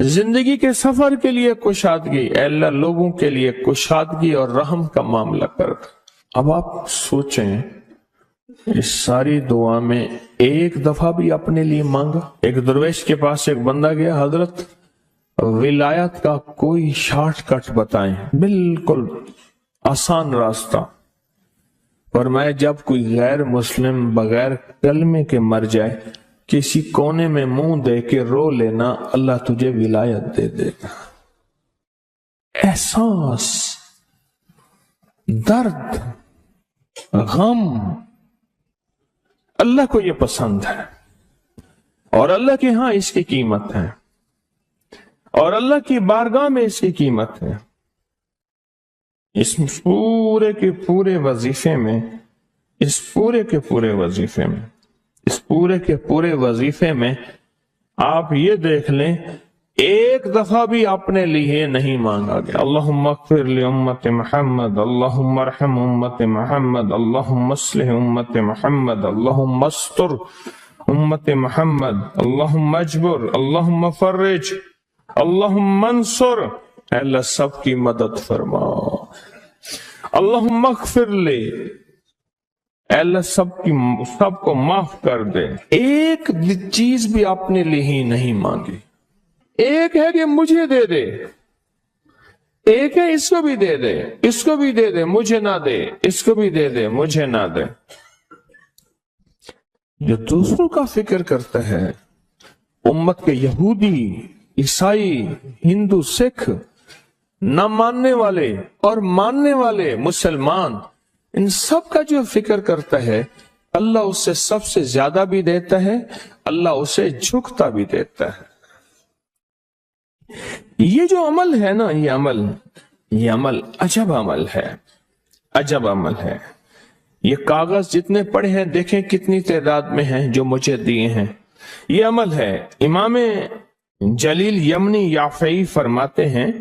زندگی کے سفر کے لیے کشادگی، اے اللہ لوگوں کے لیے کشادگی اور رحم کا معاملہ کر۔ اب آپ سوچیں اس ساری دعا میں ایک دفعہ بھی اپنے لیے مانگا؟ ایک درویش کے پاس ایک بندہ گیا، حضرت ولایت کا کوئی شارٹ کٹ بتائیں، بالکل آسان راستہ۔ فرمایا جب کوئی غیر مسلم بغیر کلمے کے مر جائے، کسی کونے میں منہ دے کے رو لینا، اللہ تجھے ولایت دے دے گا۔ احساس، درد، غم، اللہ کو یہ پسند ہے، اور اللہ کے ہاں اس کی قیمت ہے، اور اللہ کی بارگاہ میں اس کی قیمت ہے۔ اس پورے کے پورے وظیفے میں آپ یہ دیکھ لیں ایک دفعہ بھی اپنے لیے نہیں مانگا گیا۔ اللہم اغفر لی امت محمد، اللہم ارحم امت محمد، اللہم اصلح امت محمد، اللہم استر امت محمد، اللہم اجبر، اللہم فرج، اللہم منصر۔ اے اللہ سب کی مدد فرما، اللہم اغفر لی، اے اللہ سب کو معاف کر دے۔ ایک چیز بھی اپنے لیے ہی نہیں مانگی۔ ایک ہے کہ مجھے دے دے، ایک ہے اس کو بھی دے دے، اس کو بھی دے دے مجھے نہ دے، اس کو بھی دے دے مجھے نہ دے۔ جو دوسروں کا فکر کرتا ہے، امت کے یہودی، عیسائی، ہندو، سکھ، نہ ماننے والے اور ماننے والے مسلمان، ان سب کا جو فکر کرتا ہے، اللہ اسے سب سے زیادہ بھی دیتا ہے، اللہ اسے جھکتا بھی دیتا ہے۔ یہ جو عمل ہے نا، یہ عمل عجب عمل ہے، عجب عمل ہے۔ یہ کاغذ جتنے پڑے ہیں دیکھیں کتنی تعداد میں ہیں جو مجھے دیے ہیں، یہ عمل ہے۔ امام جلیل یمنی یافعی فرماتے ہیں،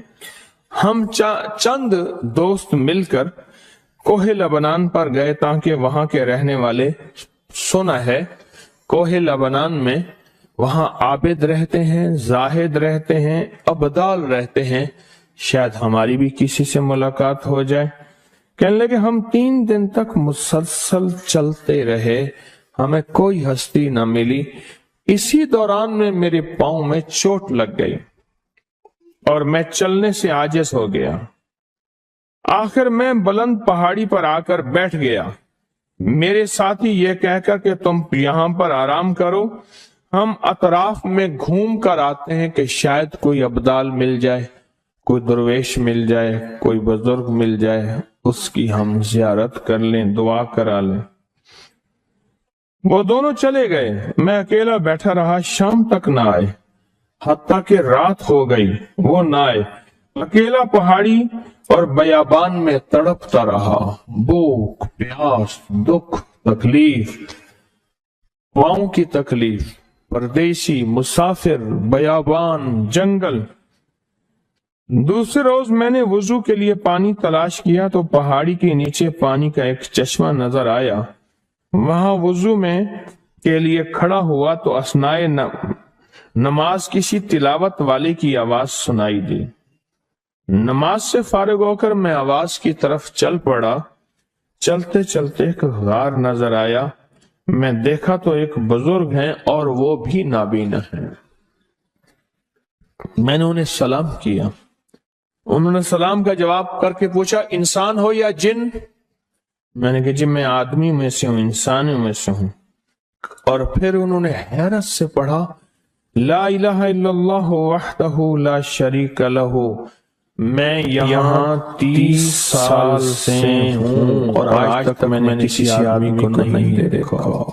ہم چند دوست مل کر کوہ لبنان پر گئے تاکہ وہاں کے رہنے والے، سنا ہے کوہ لبنان میں وہاں عابد رہتے ہیں، زاہد رہتے ہیں، ابدال رہتے ہیں، شاید ہماری بھی کسی سے ملاقات ہو جائے۔ کہنے لگے ہم 3 دن تک مسلسل چلتے رہے، ہمیں کوئی ہستی نہ ملی۔ اسی دوران میں میرے پاؤں میں چوٹ لگ گئی اور میں چلنے سے عاجز ہو گیا۔ آخر میں بلند پہاڑی پر آ کر بیٹھ گیا۔ میرے ساتھی یہ کہہ کر کہ تم یہاں پر آرام کرو، ہم اطراف میں گھوم کر آتے ہیں کہ شاید کوئی ابدال مل جائے، کوئی درویش مل جائے، کوئی بزرگ مل جائے، اس کی ہم زیارت کر لیں، دعا کرا لیں۔ وہ دونوں چلے گئے، میں اکیلا بیٹھا رہا، شام تک نہ آئے، حتیٰ کہ رات ہو گئی، وہ نہ آئے۔ اکیلا پہاڑی اور بیابان میں تڑپتا رہا، بھوک، پیاس، دکھ، تکلیف، پاؤں کی تکلیف، پردیسی، مسافر، بیابان، جنگل۔ دوسرے روز میں نے وضو کے لیے پانی تلاش کیا تو پہاڑی کے نیچے پانی کا ایک چشمہ نظر آیا۔ وہاں وضو میں کے لیے کھڑا ہوا تو اثنائے نماز کسی تلاوت والے کی آواز سنائی دی۔ نماز سے فارغ ہو کر میں آواز کی طرف چل پڑا۔ چلتے چلتے ایک غار نظر آیا، میں دیکھا تو ایک بزرگ ہیں اور وہ بھی نابینا ہیں۔ میں نے انہیں سلام کیا، انہوں نے سلام کا جواب کر کے پوچھا انسان ہو یا جن؟ میں نے کہا جی میں آدمی میں سے ہوں، انسانوں میں سے ہوں۔ اور پھر انہوں نے حیرت سے پڑھا لا الہ الا اللہ وحدہ لا شریک لہ، میں یہاں 30 سال سے ہوں اور آج تک میں نے کسی آدمی کو نہیں دیکھا۔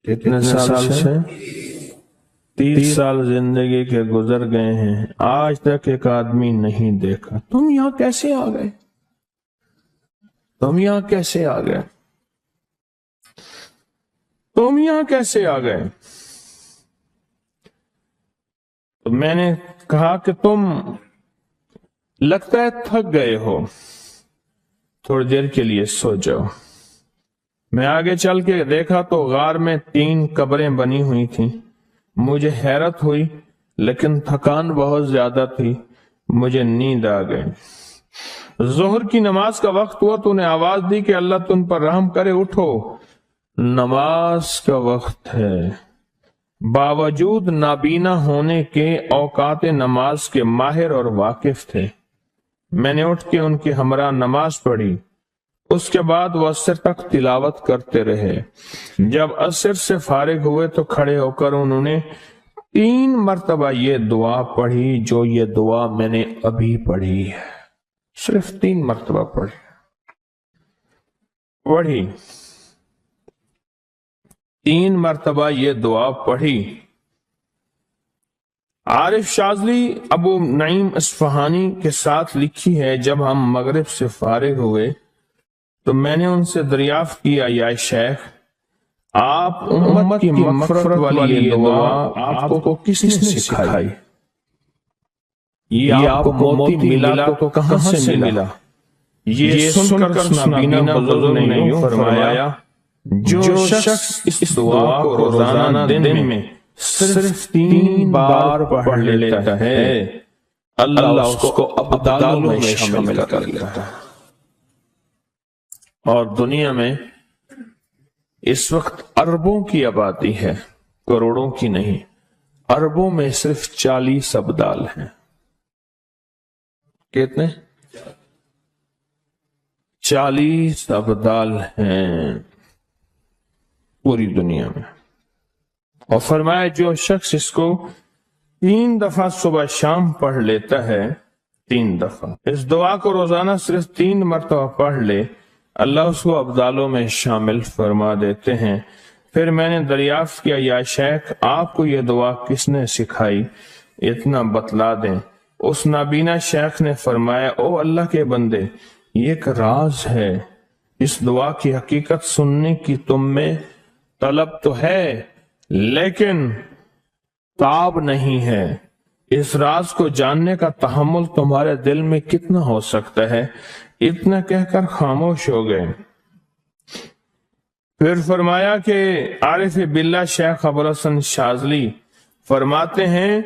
کتنے سال سے؟ 30 سال زندگی کے گزر گئے ہیں، آج تک ایک آدمی نہیں دیکھا۔ تم یہاں کیسے آ گئے؟ تم یہاں کیسے آ گئے؟ تم یہاں کیسے آ گئے؟ تو میں نے کہا کہ تم لگتا ہے تھک گئے ہو، تھوڑی دیر کے لیے سو جاؤ۔ میں آگے چل کے دیکھا تو غار میں 3 قبریں بنی ہوئی تھیں۔ مجھے حیرت ہوئی، لیکن تھکان بہت زیادہ تھی، مجھے نیند آ گئی۔ ظہر کی نماز کا وقت ہوا تو انہیں آواز دی کہ اللہ تم پر رحم کرے، اٹھو نماز کا وقت ہے۔ باوجود نابینا ہونے کے اوقات نماز کے ماہر اور واقف تھے۔ میں نے اٹھ کے ان کے ہمراہ نماز پڑھی، اس کے بعد وہ عصر تک تلاوت کرتے رہے۔ جب عصر سے فارغ ہوئے تو کھڑے ہو کر انہوں نے 3 مرتبہ یہ دعا پڑھی جو یہ دعا میں نے ابھی پڑھی ہے، صرف 3 مرتبہ پڑھی۔ 3 مرتبہ یہ دعا پڑھی۔ عارف شاذلی ابو نعیم اصفہانی کے ساتھ لکھی ہے، جب ہم مغرب سے فارغ ہوئے تو میں نے ان سے دریافت کیا، یا شیخ آپ امت کی مغفرت والی یہ دعا آپ کو کس نے سکھائی؟ یہ آپ کو موتی ملا تو کہاں سے ملا؟ یہ سن کر اس نابینا بزرگ نے یوں فرمایا، جو شخص اس دعا کو روزانہ دن میں صرف 3 بار پڑھ لیتا ہے، اللہ اس کو ابدالوں میں شامل کر لیتا ہے۔ اور دنیا میں اس وقت اربوں کی آبادی ہے، کروڑوں کی نہیں۔ اربوں میں صرف 40 ابدال ہیں۔ کتنے؟ 40 ابدال ہیں پوری دنیا میں۔ اور فرمایا جو شخص اس کو 3 دفعہ صبح شام پڑھ لیتا ہے، 3 دفعہ اس دعا کو روزانہ صرف 3 مرتبہ پڑھ لے، اللہ اس کو ابدالوں میں شامل فرما دیتے ہیں۔ پھر میں نے دریافت کیا، یا شیخ آپ کو یہ دعا کس نے سکھائی؟ اتنا بتلا دیں۔ اس نابینا شیخ نے فرمایا، او اللہ کے بندے، یہ ایک راز ہے، اس دعا کی حقیقت سننے کی تم میں طلب تو ہے لیکن تاب نہیں ہے۔ اس راز کو جاننے کا تحمل تمہارے دل میں کتنا ہو سکتا ہے؟ اتنا کہہ کر خاموش ہو گئے۔ پھر فرمایا کہ عارف باللہ شیخ ابوالحسن شاذلی فرماتے ہیں،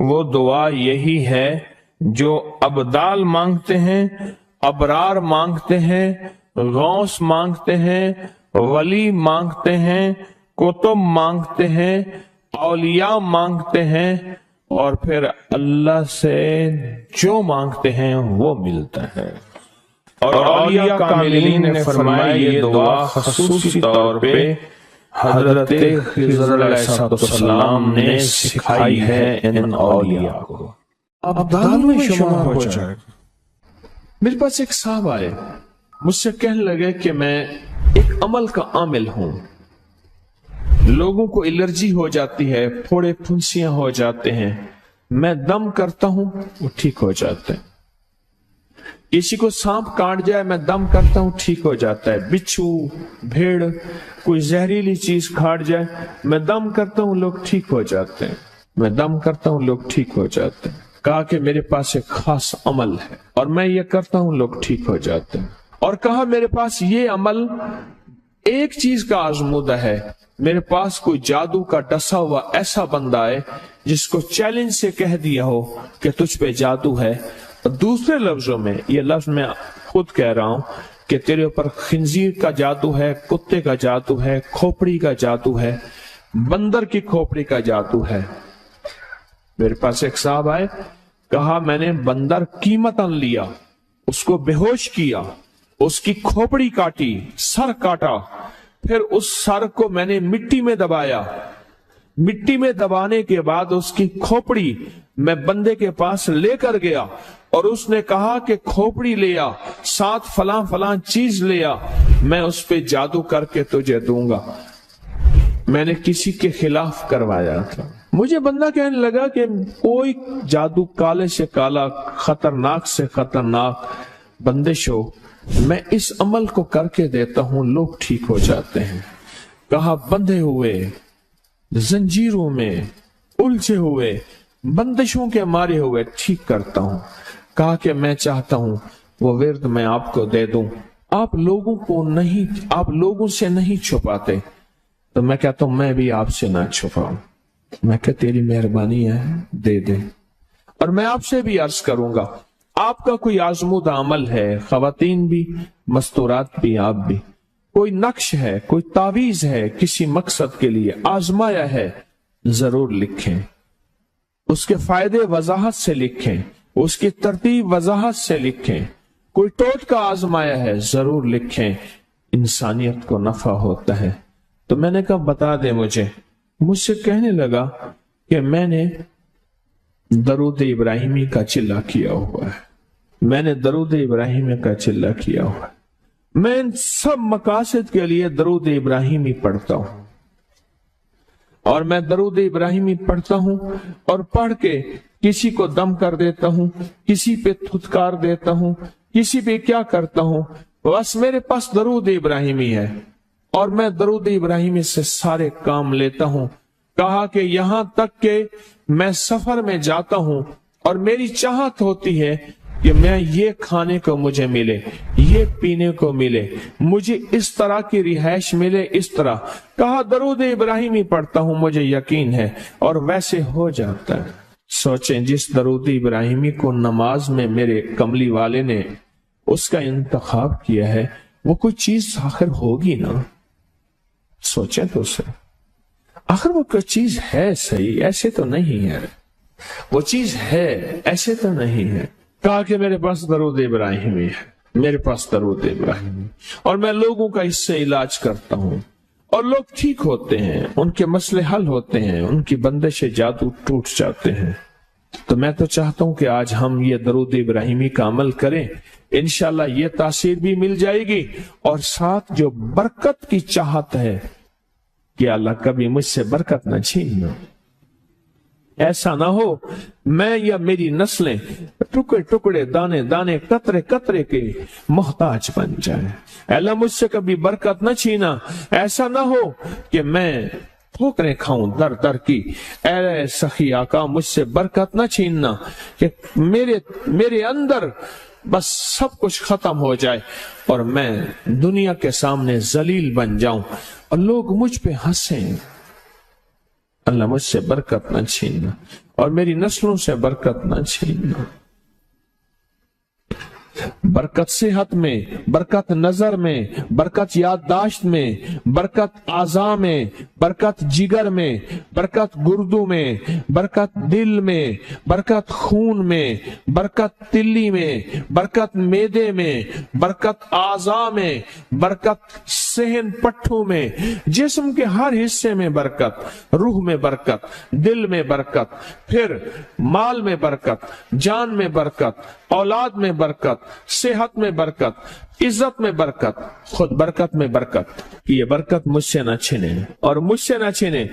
وہ دعا یہی ہے جو ابدال مانگتے ہیں، ابرار مانگتے ہیں، غوث مانگتے ہیں، ولی مانگتے ہیں، کتب مانگتے ہیں، اولیاء مانگتے ہیں، اور پھر اللہ سے جو مانگتے ہیں وہ ملتا ہے۔ اور اولیاء کاملین نے فرمایا یہ دعا خصوصی طور پہ حضرت خضر علیہ السلام نے سکھائی ہے ان اولیاء کو۔ ابدال میں شمار ہو جائے۔ میرے پاس ایک صاحب آئے، مجھ سے کہنے لگے کہ میں ایک عمل کا عامل ہوں، لوگوں کو الرجی ہو جاتی ہے، پھوڑے پھنسیاں ہو جاتے ہیں، میں دم کرتا ہوں وہ ٹھیک ہو جاتے ہیں۔ کسی کو سانپ کاٹ جائے میں دم کرتا ہوں ٹھیک ہو جاتا ہے۔ بچھو، بھیڑ، کوئی زہریلی چیز کھاٹ جائے میں دم کرتا ہوں لوگ ٹھیک ہو جاتے ہیں، میں دم کرتا ہوں لوگ ٹھیک ہو جاتے ہیں۔ کہا کہ میرے پاس ایک خاص عمل ہے اور میں یہ کرتا ہوں لوگ ٹھیک ہو جاتے ہیں۔ اور کہا میرے پاس یہ عمل ایک چیز کا آزمودہ ہے، میرے پاس کوئی جادو کا ڈسا ہوا ایسا بندہ ہے جس کو چیلنج سے کہہ دیا ہو کہ تجھ پہ جادو ہے، دوسرے لفظوں میں یہ لفظ میں خود کہہ رہا ہوں کہ تیرے اوپر خنزیر کا جادو ہے، کتے کا جادو ہے، کھوپڑی کا جادو ہے، بندر کی کھوپڑی کا جادو ہے۔ میرے پاس ایک صاحب آئے، کہا میں نے بندر قیمتاً لیا، اس کو بے ہوش کیا، اس کی کھوپڑی کاٹی، سر کاٹا، پھر اس سر کو میں نے مٹی میں دبایا، مٹی میں دبانے کے بعد اس کی کھوپڑی میں بندے کے پاس لے کر گیا اور اس نے کہا کہ کھوپڑی لیا، ساتھ فلاں فلاں چیز لیا، میں اس پہ جادو کر کے تجھے دوں گا۔ میں نے کسی کے خلاف کروایا تھا۔ مجھے بندہ کہنے لگا کہ کوئی جادو کالے سے کالا، خطرناک سے خطرناک بندش ہو، میں اس عمل کو کر کے دیتا ہوں لوگ ٹھیک ہو جاتے ہیں۔ کہا بندھے ہوئے، زنجیروں میں الجھے ہوئے، بندشوں کے مارے ہوئے ٹھیک کرتا ہوں۔ کہا کہ میں چاہتا ہوں وہ ورد میں آپ کو دے دوں، آپ لوگوں سے نہیں چھپاتے، تو میں کہتا ہوں میں بھی آپ سے نہ چھپاؤں۔ میں کہ تیری مہربانی ہے دے دے۔ اور میں آپ سے بھی عرض کروں گا، آپ کا کوئی آزمودہ عمل ہے، خواتین بھی مستورات بھی آپ بھی، کوئی نقش ہے، کوئی تعویذ ہے کسی مقصد کے لیے آزمایا ہے، ضرور لکھیں، اس کے فائدے وضاحت سے لکھیں، اس کی ترتیب وضاحت سے لکھیں، کوئی ٹوٹکا آزمایا ہے ضرور لکھیں، انسانیت کو نفع ہوتا ہے۔ تو میں نے کہا بتا دے مجھ سے کہنے لگا کہ میں نے درود ابراہیمی کا چلہ کیا ہوا ہے، میں نے درود ابراہیمی کا چلہ کیا ہوا ہے، میں ان سب مقاصد کے لیے درود ابراہیمی پڑھتا ہوں، اور میں درود ابراہیمی پڑھتا ہوں اور پڑھ کے کسی کو دم کر دیتا ہوں، کسی پہ تھتکار دیتا ہوں، کسی پہ کیا کرتا ہوں، بس میرے پاس درود ابراہیمی ہے اور میں درود ابراہیمی سے سارے کام لیتا ہوں۔ کہا کہ یہاں تک کہ میں سفر میں جاتا ہوں اور میری چاہت ہوتی ہے کہ میں یہ کھانے کو مجھے ملے، یہ پینے کو ملے، مجھے اس طرح کی رہائش ملے، اس طرح کہا درود ابراہیمی پڑھتا ہوں، مجھے یقین ہے اور ویسے ہو جاتا ہے۔ سوچیں جس درود ابراہیمی کو نماز میں میرے کملی والے نے اس کا انتخاب کیا ہے، وہ کوئی چیز آخر ہوگی نا، سوچیں تو اسے، آخر وہ کوئی چیز ہے صحیح، ایسے تو نہیں ہے، وہ چیز ہے ایسے تو نہیں ہے۔ کہا کہ میرے پاس درود ابراہیمی ہے، میرے پاس درود ابراہیمی، اور میں لوگوں کا اس سے علاج کرتا ہوں اور لوگ ٹھیک ہوتے ہیں، ان کے مسئلے حل ہوتے ہیں، ان کی بندش جادو ٹوٹ جاتے ہیں۔ تو میں تو چاہتا ہوں کہ آج ہم یہ درود ابراہیمی کا عمل کریں، انشاءاللہ یہ تاثیر بھی مل جائے گی، اور ساتھ جو برکت کی چاہت ہے کہ اللہ کبھی مجھ سے برکت نہ چھیننا، ایسا نہ ہو میں یا میری نسلیں ٹکڑے ٹکڑے دانے دانے قطرے قطرے کے محتاج بن جائیں۔ اے اللہ مجھ سے کبھی برکت نہ چھینا، ایسا نہ ہو کہ میں ٹھوکریں کھاؤں در در کی، اے سخی آقا مجھ سے برکت نہ چھیننا کہ میرے اندر بس سب کچھ ختم ہو جائے اور میں دنیا کے سامنے ذلیل بن جاؤں اور لوگ مجھ پہ ہنسیں۔ اللہ مجھ سے برکت نہ چھیننا اور میری نسلوں سے برکت نہ چھیننا۔ برکت صحت میں، برکت نظر میں، برکت یادداشت میں، برکت اعضاء میں، برکت جگر میں، برکت گردوں میں، برکت دل میں، برکت خون میں، برکت تلی میں، برکت معدے میں، برکت اعضاء میں، برکت صحن پٹھوں میں، جسم کے ہر حصے میں برکت، روح میں برکت، دل میں برکت، پھر مال میں برکت، جان میں برکت، اولاد میں برکت، صحت میں برکت، عزت میں برکت، خود برکت میں برکت۔ یہ برکت مجھ سے نہ چھنے اور مجھ سے نہ چھنے